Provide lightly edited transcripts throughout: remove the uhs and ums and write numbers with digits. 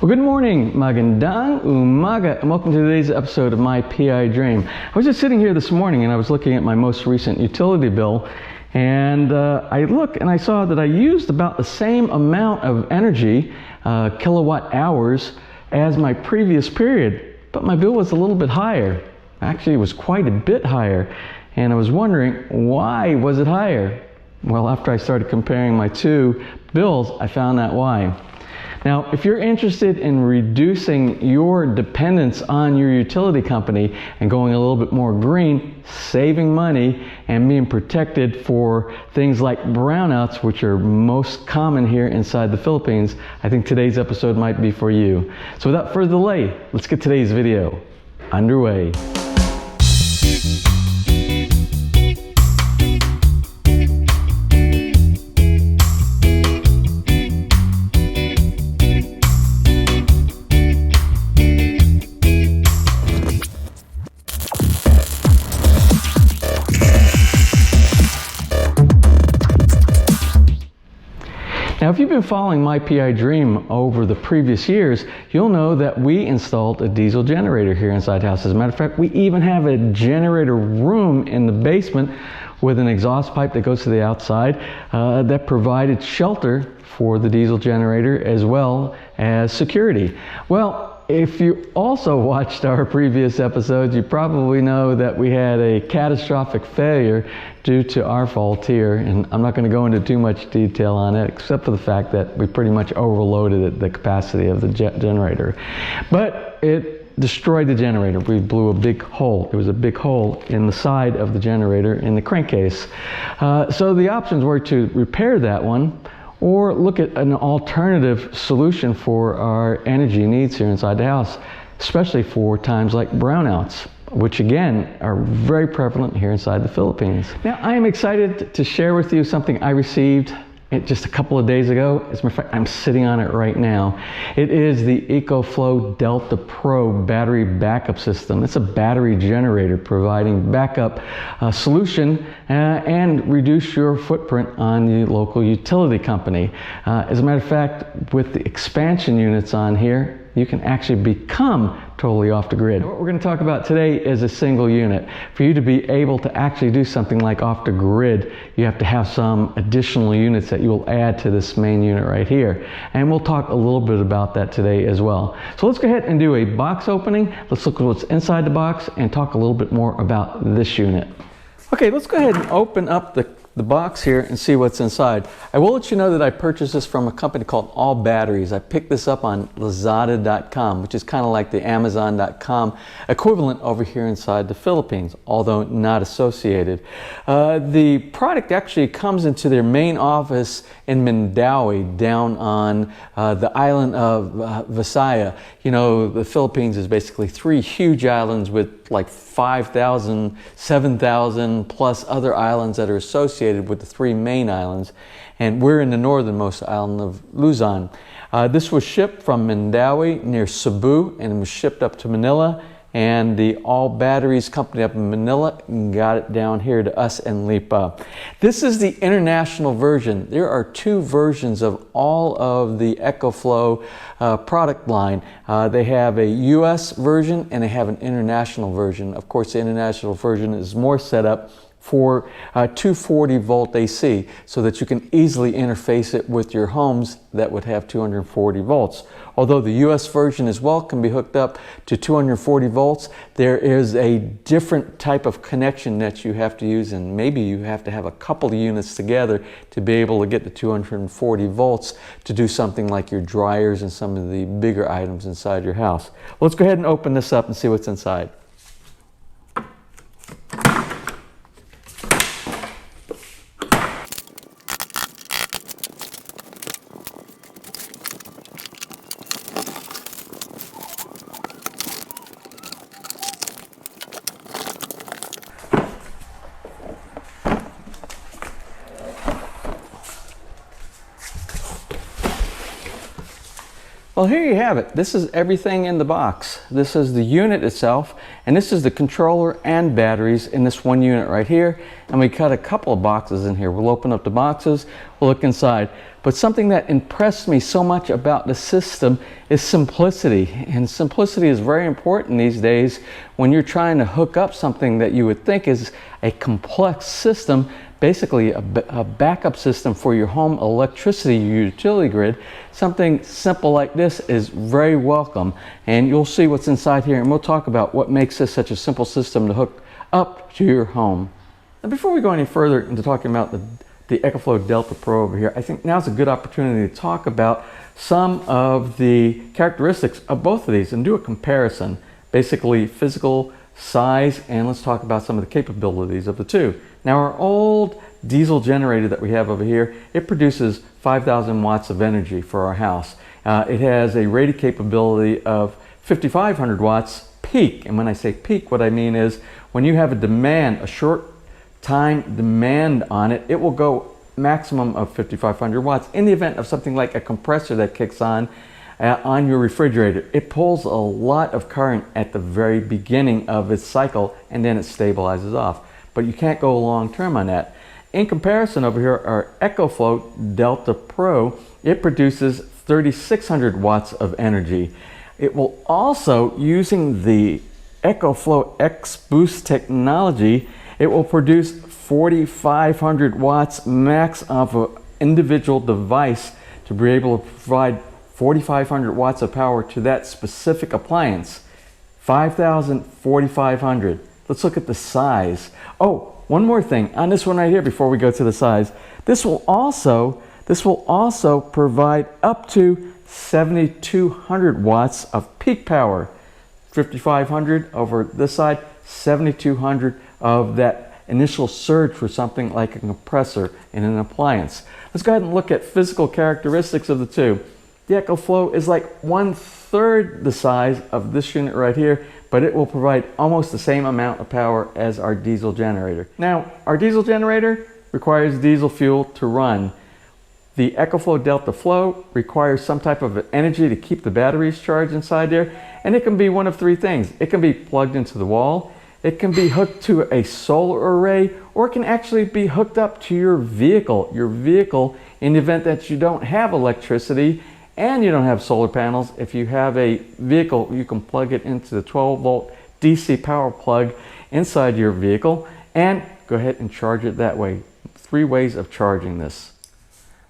Well, good morning, magandang umaga, and welcome to today's episode of My PI Dream. I was just sitting here this morning and I was looking at my most recent utility bill, and I looked and I saw that I used about the same amount of energy, kilowatt hours, as my previous period, but my bill was a little bit higher. Actually, it was quite a bit higher, and I was wondering, why was it higher? Well, after I started comparing my two bills, I found out why. Now, if you're interested in reducing your dependence on your utility company and going a little bit more green, saving money, and being protected for things like brownouts, which are most common here inside the Philippines, I think today's episode might be for you. So without further delay, let's get today's video underway. Now, if you've been following My PI Dream over the previous years, you'll know that we installed a diesel generator here inside the house. As a matter of fact, we even have a generator room in the basement with an exhaust pipe that goes to the outside that provided shelter for the diesel generator as well as security. Well, if you also watched our previous episodes, you probably know that we had a catastrophic failure due to our fault here, and I'm not going to go into too much detail on it, except for the fact that we pretty much overloaded the capacity of the generator. But it destroyed the generator. We blew a big hole. There was a big hole in the side of the generator in the crankcase. So the options were to repair that one, or look at an alternative solution for our energy needs here inside the house, especially for times like brownouts, which again are very prevalent here inside the Philippines. Now, I am excited to share with you something I received just a couple of days ago. As a matter of fact, I'm sitting on it right now. It is the EcoFlow Delta Pro battery backup system. It's a battery generator providing backup solution and reduce your footprint on the local utility company. As a matter of fact, with the expansion units on here, you can actually become totally off the grid. What we're going to talk about today is a single unit. For you to be able to actually do something like off the grid, you have to have some additional units that you will add to this main unit right here. And we'll talk a little bit about that today as well. So let's go ahead and do a box opening. Let's look at what's inside the box and talk a little bit more about this unit. Okay, let's go ahead and open up the box here and see what's inside. I will let you know that I purchased this from a company called All Batteries. I picked this up on Lazada.com, which is kind of like the Amazon.com equivalent over here inside the Philippines, although not associated. The product actually comes into their main office in Mandaue, down on the island of Visayas. You know, the Philippines is basically three huge islands with like 5,000, 7,000 plus other islands that are associated with the three main islands. And we're in the northernmost island of Luzon. This was shipped from Mandaue near Cebu and was shipped up to Manila. And the All Batteries company up in Manila got it down here to us in Lipa. This is the international version. There are two versions of all of the EcoFlow product line. They have a US version and they have an international version. Of course, the international version is more set up for 240 volt AC, so that you can easily interface it with your homes that would have 240 volts. Although the US version as well can be hooked up to 240 volts, there is a different type of connection that you have to use, and maybe you have to have a couple of units together to be able to get the 240 volts to do something like your dryers and some of the bigger items inside your house. Well, let's go ahead and open this up and see what's inside. Well, here you have it. This is everything in the box. This is the unit itself, and this is the controller and batteries in this one unit right here. And we cut a couple of boxes in here. We'll open up the boxes, we'll look inside. But something that impressed me so much about the system is simplicity. And simplicity is very important these days when you're trying to hook up something that you would think is a complex system, basically a backup system for your home electricity utility grid. Something simple like this is very welcome, and you'll see what's inside here, and we'll talk about what makes this such a simple system to hook up to your home. Now, before we go any further into talking about the EcoFlow Delta Pro over here, I think now's a good opportunity to talk about some of the characteristics of both of these and do a comparison, basically physical, size, and let's talk about some of the capabilities of the two. Now, our old diesel generator that we have over here, it produces 5,000 watts of energy for our house. It has a rated capability of 5,500 watts peak. And when I say peak, what I mean is when you have a demand, a short time demand on it, it will go maximum of 5,500 watts. In the event of something like a compressor that kicks on your refrigerator, it pulls a lot of current at the very beginning of its cycle, and then it stabilizes off. But you can't go long term on that. In comparison, over here, our EcoFlow Delta Pro, it produces 3,600 watts of energy. It will also, using the EcoFlow X Boost technology, it will produce 4,500 watts max of an individual device to be able to provide 4,500 watts of power to that specific appliance. 5,000, 4,500. Let's look at the size. Oh, one more thing on this one right here before we go to the size. This will also provide up to 7,200 watts of peak power. 5,500 over this side, 7,200 of that initial surge for something like a compressor in an appliance. Let's go ahead and look at physical characteristics of the two. The EcoFlow is like 1/3 the size of this unit right here, but it will provide almost the same amount of power as our diesel generator. Now, our diesel generator requires diesel fuel to run. The EcoFlow Delta Flow requires some type of energy to keep the batteries charged inside there, and it can be one of three things. It can be plugged into the wall, it can be hooked to a solar array, or it can actually be hooked up to your vehicle. Your vehicle, in the event that you don't have electricity and you don't have solar panels, if you have a vehicle, you can plug it into the 12-volt DC power plug inside your vehicle and go ahead and charge it that way. 3 ways of charging this.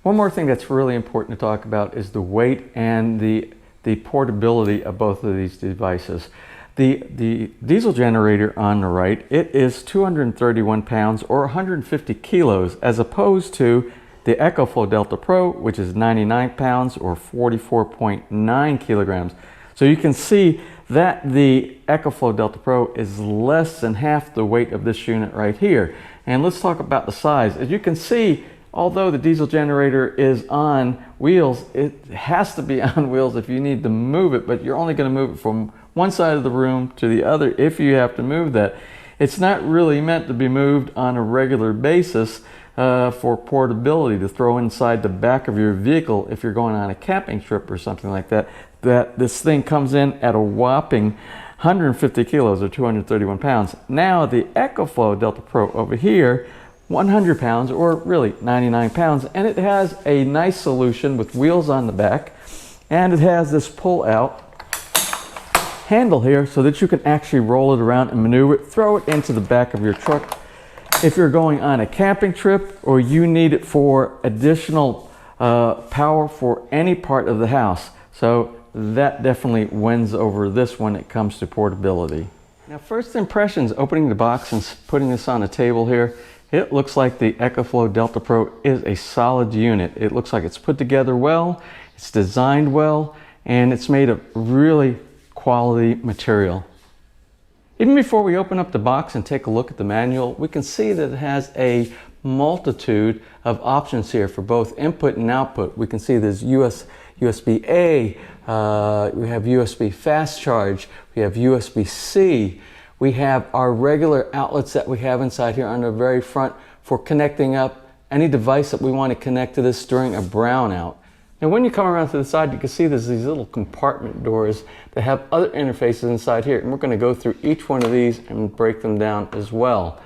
One more thing that's really important to talk about is the weight and the portability of both of these devices. The diesel generator on the right, it is 231 pounds or 150 kilos, as opposed to the EcoFlow Delta Pro, which is 99 pounds or 44.9 kilograms. So you can see that the EcoFlow Delta Pro is less than half the weight of this unit right here. And let's talk about the size. As you can see, although the diesel generator is on wheels, it has to be on wheels if you need to move it, but you're only going to move it from one side of the room to the other if you have to move that. It's not really meant to be moved on a regular basis for portability, to throw inside the back of your vehicle if you're going on a camping trip or something like that. This thing comes in at a whopping 150 kilos or 231 pounds. Now the EcoFlow Delta Pro over here, 100 pounds or really 99 pounds, and it has a nice solution with wheels on the back, and it has this pull out handle here so that you can actually roll it around and maneuver it, throw it into the back of your truck if you're going on a camping trip or you need it for additional power for any part of the house. So that definitely wins over this when it comes to portability. Now, first impressions opening the box and putting this on the table here, it looks like the EcoFlow Delta Pro is a solid unit. It looks like it's put together well, it's designed well, and it's made of really quality material. Even before we open up the box and take a look at the manual, we can see that it has a multitude of options here for both input and output. We can see there's USB-A, we have USB fast charge, we have USB-C, we have our regular outlets that we have inside here on the very front for connecting up any device that we want to connect to this during a brownout. Now when you come around to the side, you can see there's these little compartment doors that have other interfaces inside here, and we're going to go through each one of these and break them down as well.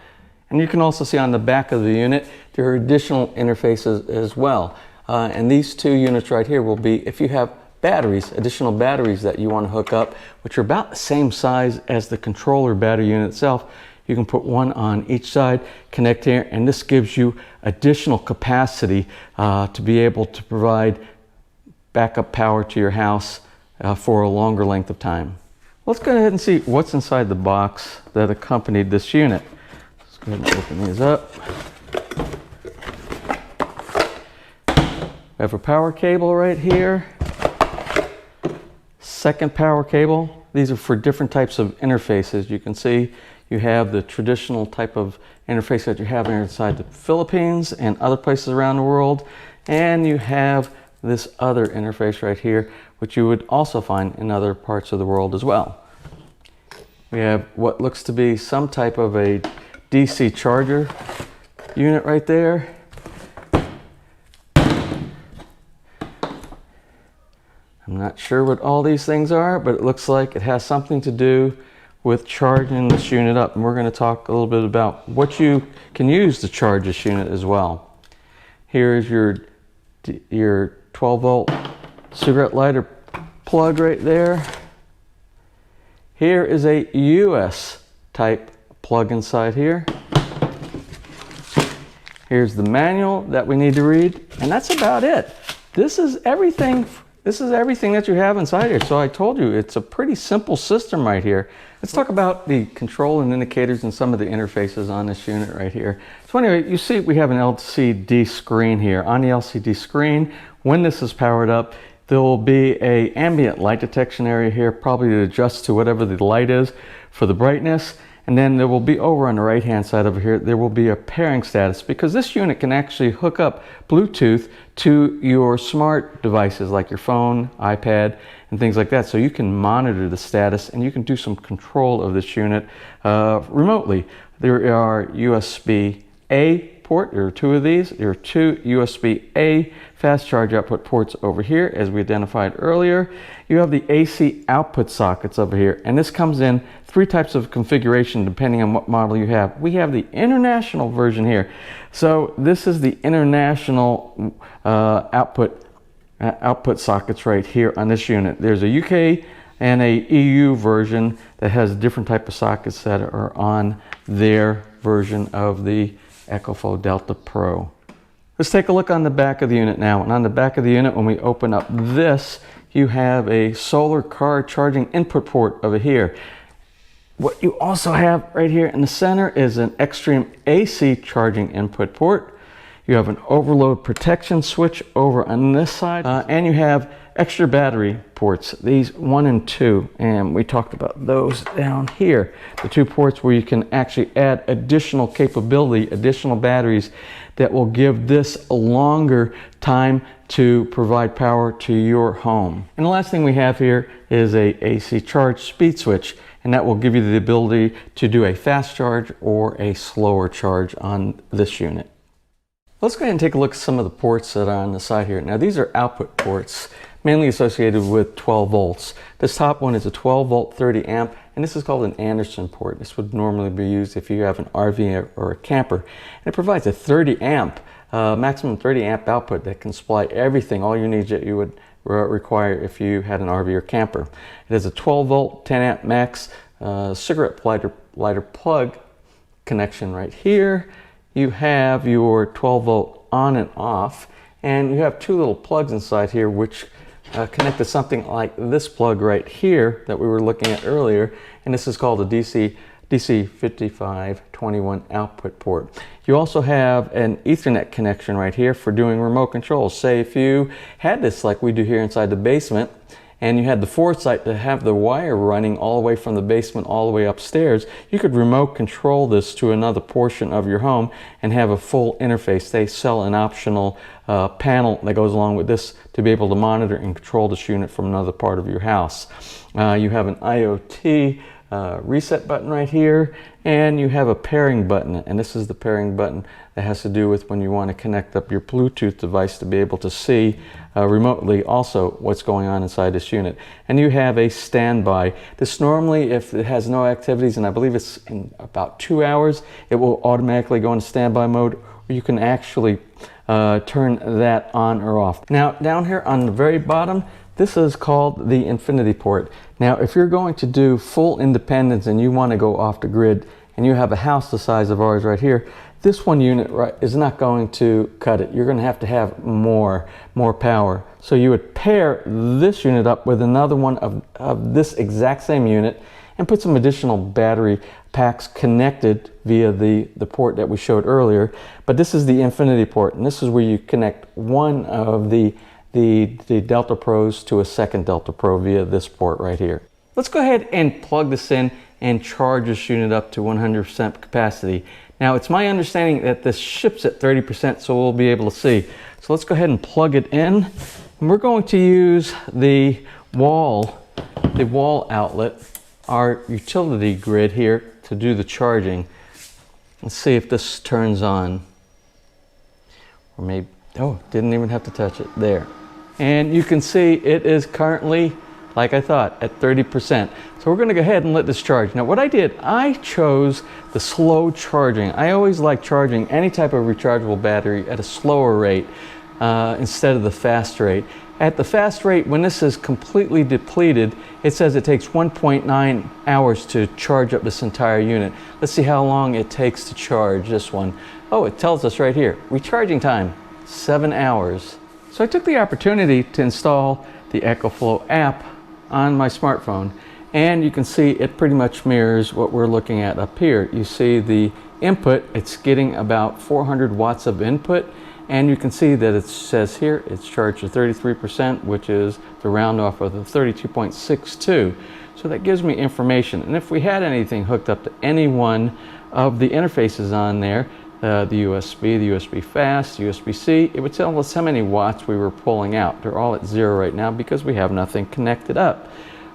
And you can also see on the back of the unit there are additional interfaces as well. And these two units right here will be if you have batteries, additional batteries that you want to hook up, which are about the same size as the controller battery unit itself. You can put one on each side, connect here, and this gives you additional capacity to be able to provide backup power to your house for a longer length of time. Let's go ahead and see what's inside the box that accompanied this unit. Let's go ahead and open these up. We have a power cable right here. Second power cable. These are for different types of interfaces. You can see you have the traditional type of interface that you have inside the Philippines and other places around the world. And you have this other interface right here, which you would also find in other parts of the world as well. We have what looks to be some type of a DC charger unit right there. I'm not sure what all these things are, but it looks like it has something to do with charging this unit up. And we're going to talk a little bit about what you can use to charge this unit as well. Here's your 12 volt cigarette lighter plug right there. Here is a US type plug inside here. Here's the manual that we need to read, and that's about it. This is everything that you have inside here. So I told you it's a pretty simple system right here. Let's talk about the control and indicators and some of the interfaces on this unit right here. So anyway, you see we have an LCD screen here. On the LCD screen, when this is powered up, there will be an ambient light detection area here, probably to adjust to whatever the light is for the brightness. And then there will be over on the right hand side over here, there will be a pairing status, because this unit can actually hook up Bluetooth to your smart devices like your phone, iPad, and things like that. So you can monitor the status and you can do some control of this unit remotely. There are USB-A port, there are two of these. There are two USB-A fast charge output ports over here, as we identified earlier. You have the AC output sockets over here, and this comes in three types of configuration depending on what model you have. We have the international version here. So this is the international output sockets right here on this unit. There's a UK and a EU version that has different type of sockets that are on their version of the EcoFlow Delta Pro. Let's take a look on the back of the unit now. And on the back of the unit, when we open up this, you have a solar car charging input port over here. What you also have right here in the center is an extreme AC charging input port. You have an overload protection switch over on this side, and you have extra battery ports, these 1 and 2, and we talked about those down here. The two ports where you can actually add additional capability, additional batteries that will give this a longer time to provide power to your home. And the last thing we have here is a AC charge speed switch, and that will give you the ability to do a fast charge or a slower charge on this unit. Let's go ahead and take a look at some of the ports that are on the side here. Now these are output ports, mainly associated with 12 volts. This top one is a 12 volt 30 amp, and this is called an Anderson port. This would normally be used if you have an RV or a camper. And it provides a 30 amp, maximum 30 amp output that can supply everything, all your needs that you would require if you had an RV or camper. It has a 12 volt 10 amp max cigarette lighter plug connection right here. You have your 12 volt on and off, and you have two little plugs inside here which connect to something like this plug right here that we were looking at earlier, and this is called a DC 5521 output port. You also have an Ethernet connection right here for doing remote controls. Say if you had this like we do here inside the basement, and you had the foresight to have the wire running all the way from the basement all the way upstairs, you could remote control this to another portion of your home and have a full interface. They sell an optional panel that goes along with this to be able to monitor and control this unit from another part of your house. You have an IoT reset button right here, and you have a pairing button, and this is the pairing button that has to do with when you want to connect up your Bluetooth device to be able to see remotely also what's going on inside this unit. And you have a standby. This normally, if it has no activities, and I believe it's in about 2 hours, it will automatically go into standby mode, or you can actually turn that on or off. Now down here on the very bottom, this is called the infinity port. Now if you're going to do full independence and you want to go off the grid, and you have a house the size of ours right here, this one unit is not going to cut it. You're going to have more power. So you would pair this unit up with another one of this exact same unit and put some additional battery packs connected via the port that we showed earlier. But this is the infinity port, and this is where you connect one of the Delta Pros to a second Delta Pro via this port right here. Let's go ahead and plug this in and charge this unit up to 100% capacity. Now it's my understanding that this ships at 30%, so we'll be able to see. So let's go ahead and plug it in. And we're going to use the wall outlet, our utility grid here, to do the charging. Let's see if this turns on. Or maybe, oh, didn't even have to touch it. There. And you can see it is currently, like I thought, at 30%. So we're going to go ahead and let this charge. Now what I did, I chose the slow charging. I always like charging any type of rechargeable battery at a slower rate instead of the fast rate. At the fast rate, when this is completely depleted, it says it takes 1.9 hours to charge up this entire unit. Let's see how long it takes to charge this one. Oh, it tells us right here, recharging time, 7 hours. So I took the opportunity to install the EcoFlow app on my smartphone, and you can see it pretty much mirrors what we're looking at up here. You see the input, it's getting about 400 watts of input, and you can see that it says here it's charged to 33%, which is the round off of the 32.62. So that gives me information, and if we had anything hooked up to any one of the interfaces on there, the USB, the USB fast, USB-C, it would tell us how many watts we were pulling out. They're all at 0 right now because we have nothing connected up.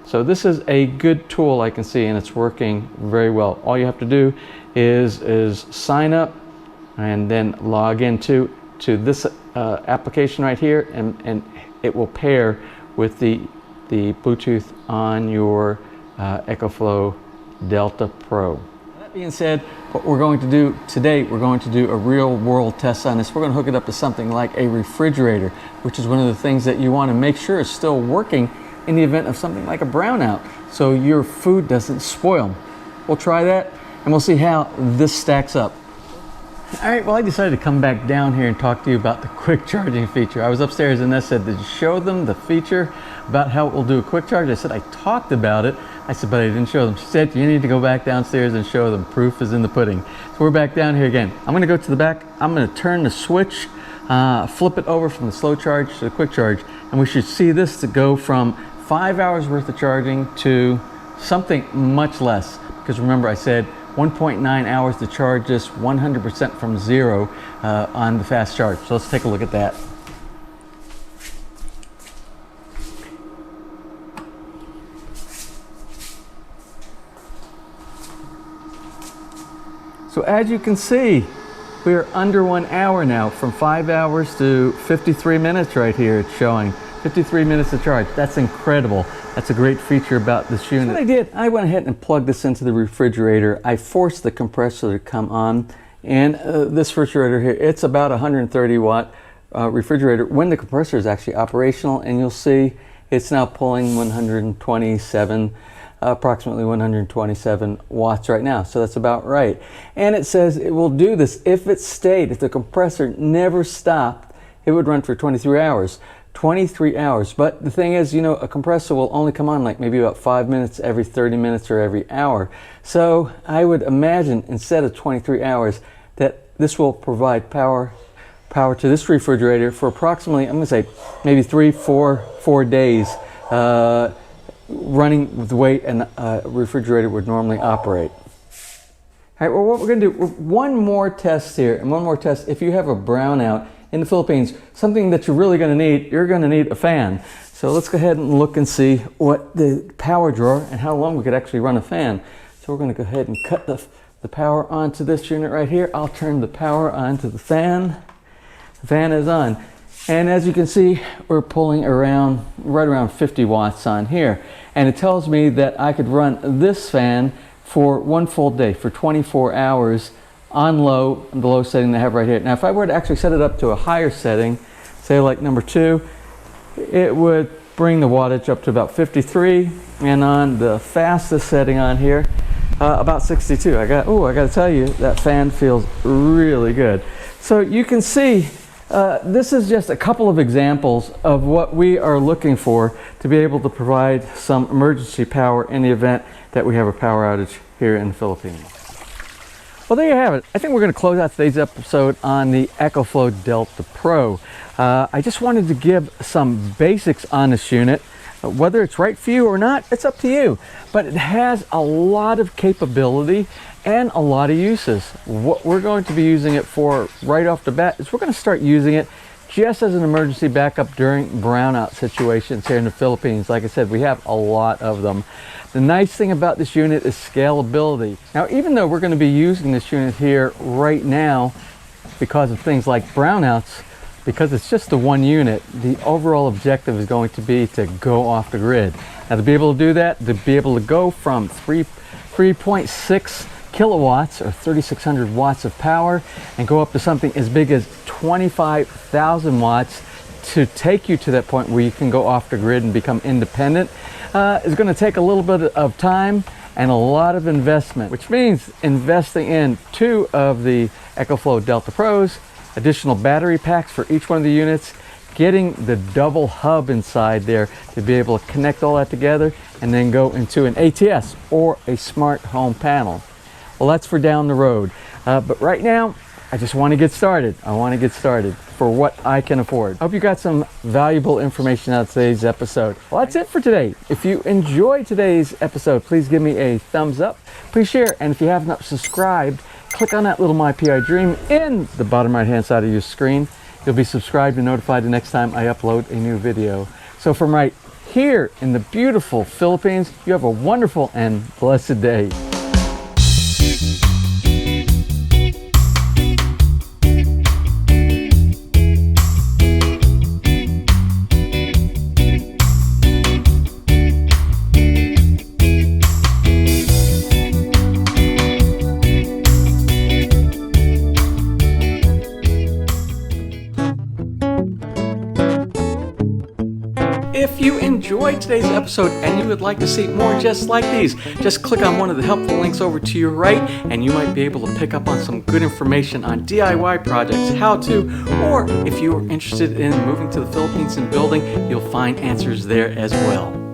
So this is a good tool, I can see, and it's working very well. All you have to do is sign up and then log into this application right here, and it will pair with the Bluetooth on your EcoFlow Delta Pro. That being said, what we're going to do today, we're going to do a real world test on this. We're going to hook it up to something like a refrigerator, which is one of the things that you want to make sure is still working in the event of something like a brownout, so your food doesn't spoil. We'll try that and we'll see how this stacks up. All right, well, I decided to come back down here and talk to you about the quick charging feature. I was upstairs and I said, did you show them the feature about how it will do a quick charge? I said, I talked about it. I said, but I didn't show them. She said, you need to go back downstairs and show them. Proof is in the pudding. So we're back down here again. I'm gonna go to the back. I'm gonna turn the switch, flip it over from the slow charge to the quick charge, and we should see this to go from 5 hours worth of charging to something much less. Because remember, I said 1.9 hours to charge this 100% from 0 on the fast charge. So let's take a look at that. So as you can see, we are under 1 hour now, from 5 hours to 53 minutes right here it's showing. 53 minutes to charge. That's incredible. That's a great feature about this unit. So what I did, I went ahead and plugged this into the refrigerator. I forced the compressor to come on, and this refrigerator here, it's about 130 watt refrigerator when the compressor is actually operational, and you'll see it's now pulling 127, approximately 127 watts right now. So that's about right. And it says it will do this if it stayed, if the compressor never stopped, it would run for 23 hours. 23 hours. But the thing is, you know, a compressor will only come on like maybe about 5 minutes every 30 minutes or every hour. So I would imagine instead of 23 hours that this will provide power to this refrigerator for approximately, I'm going to say maybe 4 days running the way a refrigerator would normally operate. All right, well, what we're going to do, one more test here, and one more test. If you have a brownout in the Philippines, something that you're really going to need, you're going to need a fan. So let's go ahead and look and see what the power drawer and how long we could actually run a fan. So we're going to go ahead and cut the power onto this unit right here. I'll turn the power onto the fan. The fan is on. And as you can see, we're pulling around, right around 50 watts on here. And it tells me that I could run this fan for one full day, for 24 hours on low, the low setting they have right here. Now, if I were to actually set it up to a higher setting, say like number 2, it would bring the wattage up to about 53. And on the fastest setting on here, about 62. I got to tell you, that fan feels really good. So you can see, this is just a couple of examples of what we are looking for to be able to provide some emergency power in the event that we have a power outage here in the Philippines. Well, there you have it. I think we're going to close out today's episode on the EcoFlow Delta Pro. I just wanted to give some basics on this unit. Whether it's right for you or not, it's up to you. But it has a lot of capability and a lot of uses. What we're going to be using it for right off the bat is we're going to start using it just as an emergency backup during brownout situations here in the Philippines. Like I said, we have a lot of them. The nice thing about this unit is scalability. Now, even though we're going to be using this unit here right now because of things like brownouts, because it's just the one unit, the overall objective is going to be to go off the grid. Now, to be able to do that, to be able to go from 3.6 kilowatts or 3,600 watts of power and go up to something as big as 25,000 watts to take you to that point where you can go off the grid and become independent is going to take a little bit of time and a lot of investment, which means investing in 2 of the EcoFlow Delta Pros, additional battery packs for each one of the units, getting the double hub inside there to be able to connect all that together and then go into an ATS or a smart home panel. Well, that's for down the road. But right now, I just want to get started. I want to get started for what I can afford. I hope you got some valuable information out of today's episode. Well, that's it for today. If you enjoyed today's episode, please give me a thumbs up. Please share. And if you have not subscribed, click on that little MyPI Dream in the bottom right-hand side of your screen. You'll be subscribed and notified the next time I upload a new video. So from right here in the beautiful Philippines, you have a wonderful and blessed day. If you enjoyed today's episode and you would like to see more just like these, just click on one of the helpful links over to your right and you might be able to pick up on some good information on DIY projects, how to, or if you are interested in moving to the Philippines and building, you'll find answers there as well.